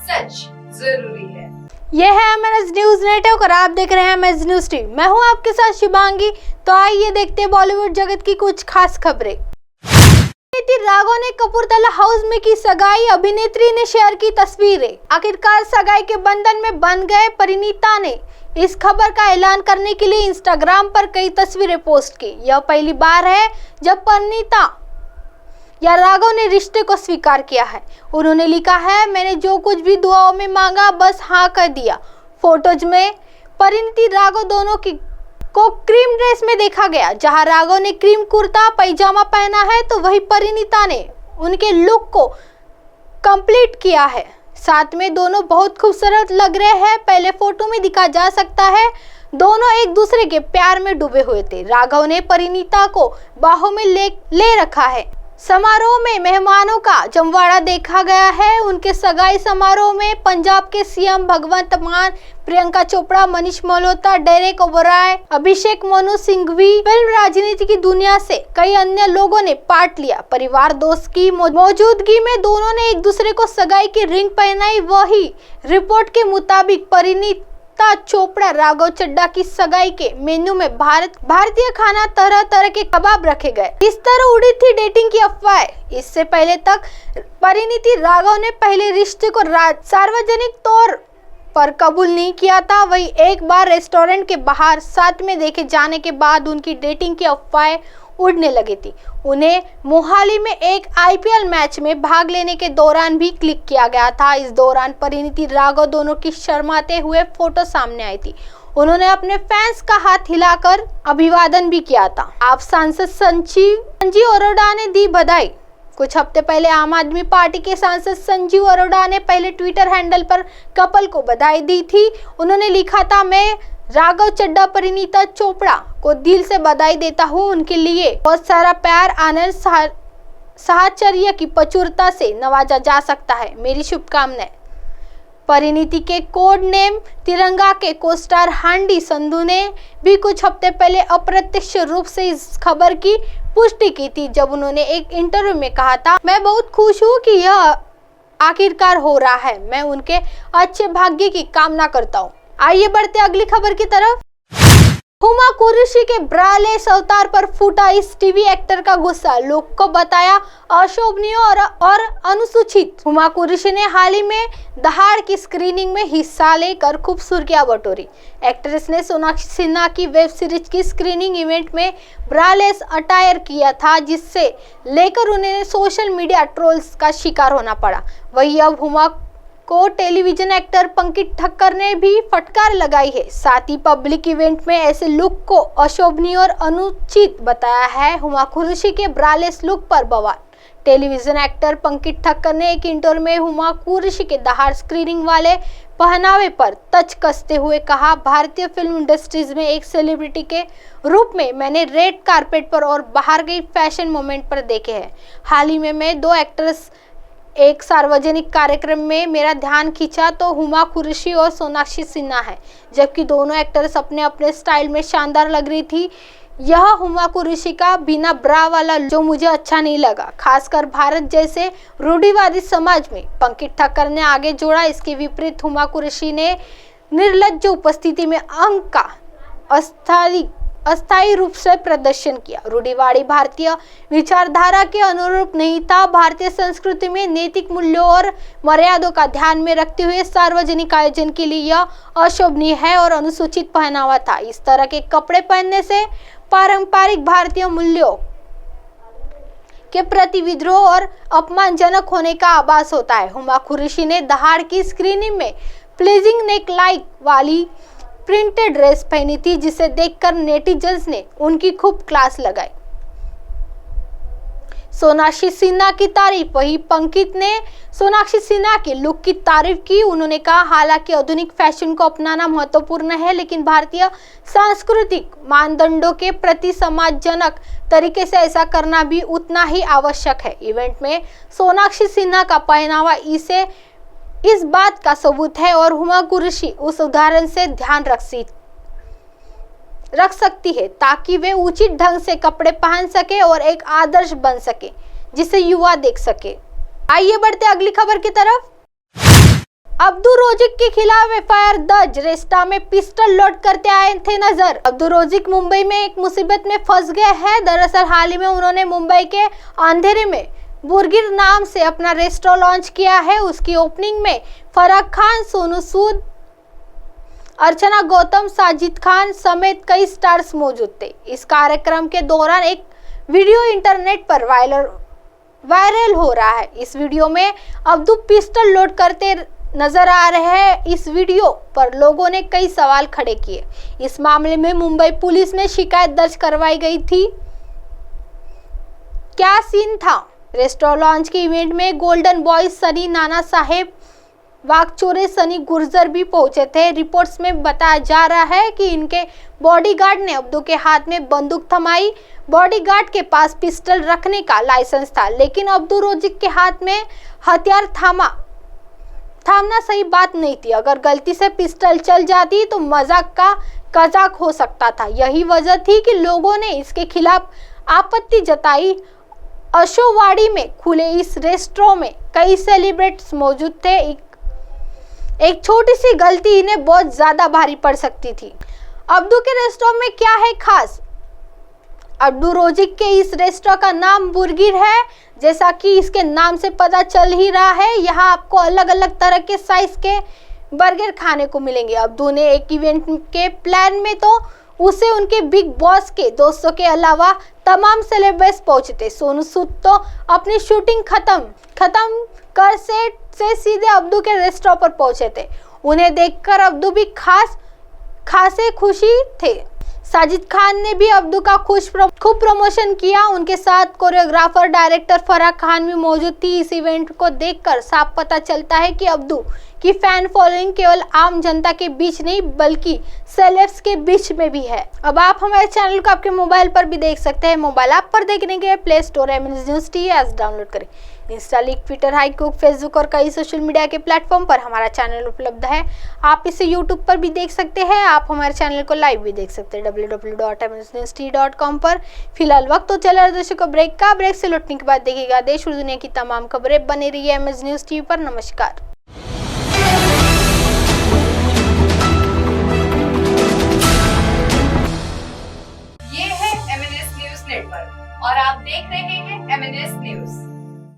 सच जरूरी है। यह है एमएनएस न्यूज नेटवर्क और आप देख रहे हैं एमएनएस न्यूज टीवी। मैं हूं आपके साथ शिवांगी। तो आइए देखते हैं बॉलीवुड जगत की कुछ खास खबरें। अभिनेत्री राघव ने कपूरथला हाउस में की सगाई, अभिनेत्री ने शेयर की तस्वीरें। आखिरकार सगाई के बंधन में बंध गए परिणीता ने इस खबर का ऐलान करने के लिए इंस्टाग्राम पर कई तस्वीरें पोस्ट की। यह पहली बार है जब परिणीता या राघव ने रिश्ते को स्वीकार किया है। उन्होंने लिखा है, मैंने जो कुछ भी दुआओं में मांगा बस हाँ कर दिया। फोटोज में परिणीति राघव दोनों को क्रीम ड्रेस में देखा गया। जहां राघव ने क्रीम कुर्ता पैजामा पहना है तो वही परिणीता ने उनके लुक को कंप्लीट किया है। साथ में दोनों बहुत खूबसूरत लग रहे हैं। पहले फोटो में दिखा जा सकता है दोनों एक दूसरे के प्यार में डूबे हुए थे। राघव ने परिणीता को बाहों में ले रखा है। समारोह में मेहमानों का जमवाड़ा देखा गया है। उनके सगाई समारोह में पंजाब के सीएम भगवंत मान, प्रियंका चोपड़ा, मनीष मल्होत्रा, डेरेक ओबराय, अभिषेक मनु सिंघवी, फिल्म राजनीति की दुनिया से कई अन्य लोगों ने पार्ट लिया। परिवार दोस्त की मौजूदगी में दोनों ने एक दूसरे को सगाई की रिंग पहनाई। वही रिपोर्ट के मुताबिक परिणीता चोपड़ा राघव चड्ढा की सगाई के मेन्यू में भारतीय खाना तरह तरह के कबाब रखे गए। इस तरह उड़ी थी डेटिंग की अफवाहें। इससे पहले तक परिणीति राघव ने पहले रिश्ते को सार्वजनिक तौर पर कबूल नहीं किया था। वही एक बार रेस्टोरेंट के बाहर साथ में देखे जाने के बाद उनकी डेटिंग की अफवाहें उड़ने लगी थी। उन्हें मोहाली में एक आईपीएल मैच में भाग लेने के दौरान भी क्लिक किया गया था। इस दौरान परिणीति राघव दोनों की शर्माते हुए फोटो सामने आई थी। उन्होंने अपने फैंस का हाथ हिलाकर अभिवादन भी किया था। आप सांसद संजीव अरोड़ा ने दी बधाई। कुछ हफ्ते पहले आम आदमी पार्टी के सांसद संजीव अरोड़ा ने पहले ट्विटर हैंडल पर कपल को बधाई दी थी। उन्होंने लिखा था, मैं राघव चड्ढा परिणीता चोपड़ा को दिल से बधाई देता हूँ। उनके लिए बहुत सारा प्यार, आनंद, साहचर्य की प्रचुरता से नवाजा जा सकता है। मेरी शुभकामनाएं। परिणीति के कोड नेम तिरंगा के कोस्टार हांडी संधू ने भी कुछ हफ्ते पहले अप्रत्यक्ष रूप से इस खबर की पुष्टि की थी, जब उन्होंने एक इंटरव्यू में कहा था, मैं बहुत खुश हूँ कि यह आखिरकार हो रहा है। मैं उनके अच्छे भाग्य की कामना करता हूँ। आइए बढ़ते अगली खबर की तरफ। हुमा कुरैशी के ब्रालेस अवतार पर फूटा इस टीवी एक्टर का गुस्सा, लोग को बताया अशोभनीय और अनुसूचित। हुमा कुरैशी ने हाल ही में दहाड़ की स्क्रीनिंग में हिस्सा लेकर खूब सुर्खियां बटोरी। एक्ट्रेस ने सोनाक्षी सिन्हा की वेब सीरीज की स्क्रीनिंग इवेंट में ब्रालेस अटायर किया था, जिससे लेकर उन्हें सोशल मीडिया ट्रोल्स का शिकार होना पड़ा। वही अब हुमा को टेलीविजन एक्टर पंकज ठक्कर ने भी फटकार लगाई है। साथ ही पब्लिक इवेंट में ऐसे लुक को अशोभनीय और अनुचित बताया है। हुमा कुरैशी के ब्रालेस लुक पर बवाल। टेलीविजन एक्टर पंकज ठक्कर ने एक इंटरव्यू में हुमा कुरैशी के दहाड़ स्क्रीनिंग वाले पहनावे पर तंज कसते हुए कहा, भारतीय फिल्म इंडस्ट्रीज में एक सेलिब्रिटी के रूप में मैंने रेड कारपेट पर और बाहर के फैशन मोमेंट पर देखे हैं। हाल ही में मैं दो एक्ट्रेस एक सार्वजनिक कार्यक्रम में मेरा ध्यान खींचा तो हुमा कुरैशी और सोनाक्षी सिन्हा है, जबकि दोनों एक्टर्स अपने अपने स्टाइल में शानदार लग रही थी। यह हुमा कुरैशी का बिना ब्रा वाला जो मुझे अच्छा नहीं लगा, खासकर भारत जैसे रूढ़िवादी समाज में। पंकज ठक्कर ने आगे जोड़ा, इसके विपरीत हुमा कुरैशी ने निर्लज्ज उपस्थिति में अंक का अस्थायी रूप से प्रदर्शन किया। रूढ़िवादी भारतीय विचारधारा के अनुरूप नहीं था। भारतीय संस्कृति में नैतिक मूल्यों और मर्यादों का ध्यान में रखते हुए सार्वजनिक आयोजन के लिए यह अशोभनीय है और अनुसूचित पहनावा था। इस तरह के कपड़े पहनने से पारंपरिक भारतीय मूल्यों के प्रति विद्रोह और अपमानजनक होने का आभास होता है। हुमा कुरैशी ने दहाड़ की स्क्रीनिंग में प्लीजिंग नेक लाइक वाली प्रिंटेड ड्रेस पहनी थी, जिसे देखकर नेटिजन्स ने उनकी खूब क्लास लगाई। सोनाक्षी सिन्हा की तारीफ। वही पंकज ने सोनाक्षी सिन्हा के लुक की तारीफ की। उन्होंने कहा, हालांकि आधुनिक फैशन को अपनाना महत्वपूर्ण है, लेकिन भारतीय सांस्कृतिक मानदंडों के प्रति सम्मानजनक तरीके से ऐसा करना भी उतना ही आवश्यक है। इवेंट में सोनाक्षी सिन्हा का पहनावा इस बात का सबूत है और हुमा कुरैशी उस उदाहरण से ध्यान रख सकती है ताकि वे उचित ढंग से कपड़े पहन सके और एक आदर्श बन सके जिसे युवा देख सके। आइए बढ़ते अगली खबर की तरफ। अब्दू रोजिक के खिलाफ एफआईआर दर्ज, रेस्टा में पिस्टल लोड करते आए थे नजर। अब्दू रोजिक मुंबई में एक मुसीबत में फंस गए हैं। दरअसल हाल ही में उन्होंने मुंबई के अंधेरे में बुर्गिर नाम से अपना रेस्टोरेंट लॉन्च किया है। उसकी ओपनिंग में फराह खान, सोनू सूद, अर्चना गौतम, साजिद खान समेत कई स्टार्स मौजूद थे। इस कार्यक्रम के दौरान एक वीडियो इंटरनेट पर वायरल हो रहा है। इस वीडियो में अब्दू पिस्टल लोड करते नजर आ रहे हैं। इस वीडियो पर लोगों ने कई सवाल खड़े किए। इस मामले में मुंबई पुलिस ने शिकायत दर्ज करवाई गई थी। क्या सीन था? रेस्टोरेंट लॉन्च के इवेंट में गोल्डन बॉय सनी, नाना साहेब वाकचोरे, सनी गुर्जर भी पहुंचे थे। रिपोर्ट्स में बताया जा रहा है कि इनके बॉडीगार्ड ने अब्दू के हाथ में बंदूक थमाई। बॉडीगार्ड के पास पिस्टल रखने का लाइसेंस था, लेकिन अब्दू रोजिक के हाथ में हथियार थामना सही बात नहीं थी। अगर गलती से पिस्टल चल जाती तो मजाक हो सकता था। यही वजह थी कि लोगों ने इसके खिलाफ आपत्ति जताई। अशोकवाड़ी में खुले इस रेस्टोरेंट में कई सेलिब्रिटीज मौजूद थे। एक छोटी सी गलती इन्हें बहुत ज्यादा भारी पड़ सकती थी। अब्दू के रेस्टोरेंट में क्या है खास? अब्दू रोजिक के इस रेस्टोरेंट का नाम बुर्गिर है। जैसा कि इसके नाम से पता चल ही रहा है, यहाँ आपको अलग अलग तरह के साइज के बर्गर खाने को मिलेंगे। अब्दू ने एक इवेंट के प्लान में तो उसे उनके बिग बॉस के दोस्तों के अलावा तमाम सेलिब्रिटीज पहुंचे थे। सोनू सूद तो अपनी शूटिंग खत्म कर सेट से सीधे अब्दू के रेस्टोरेंट पर पहुंचे थे। उन्हें देखकर अब्दू भी खासे खुशी थे। साजिद खान ने भी अब्दू का खूब प्रमोशन किया। उनके साथ कोरियोग्राफर डायरेक्टर फराह खान भी मौजूद थी। इस इवेंट को देखकर साफ पता चलता है कि अब्दू की फैन फॉलोइंग केवल आम जनता के बीच नहीं बल्कि सेलेब्स के बीच में भी है। अब आप हमारे चैनल को आपके मोबाइल पर भी देख सकते हैं। मोबाइल ऐप पर देखने के लिए play store MNS news T app download करें। इंस्टा, ट्विटर, हाईकुक, फेसबुक और कई सोशल मीडिया के प्लेटफॉर्म पर हमारा चैनल उपलब्ध है। आप इसे यूट्यूब पर भी देख सकते हैं। आप हमारे चैनल को लाइव भी देख सकते हैं www.mnsnewst.com पर। फिलहाल वक्त तो चला दर्शकों ब्रेक का। ब्रेक से लौटने के बाद देखिएगा देश और दुनिया की तमाम खबरें। बने रही है एमएनएस न्यूज़ टीवी पर। नमस्कार। ये है एमएनएस न्यूज नेटवर्क और आप देख रहे हैं एमएनएस न्यूज।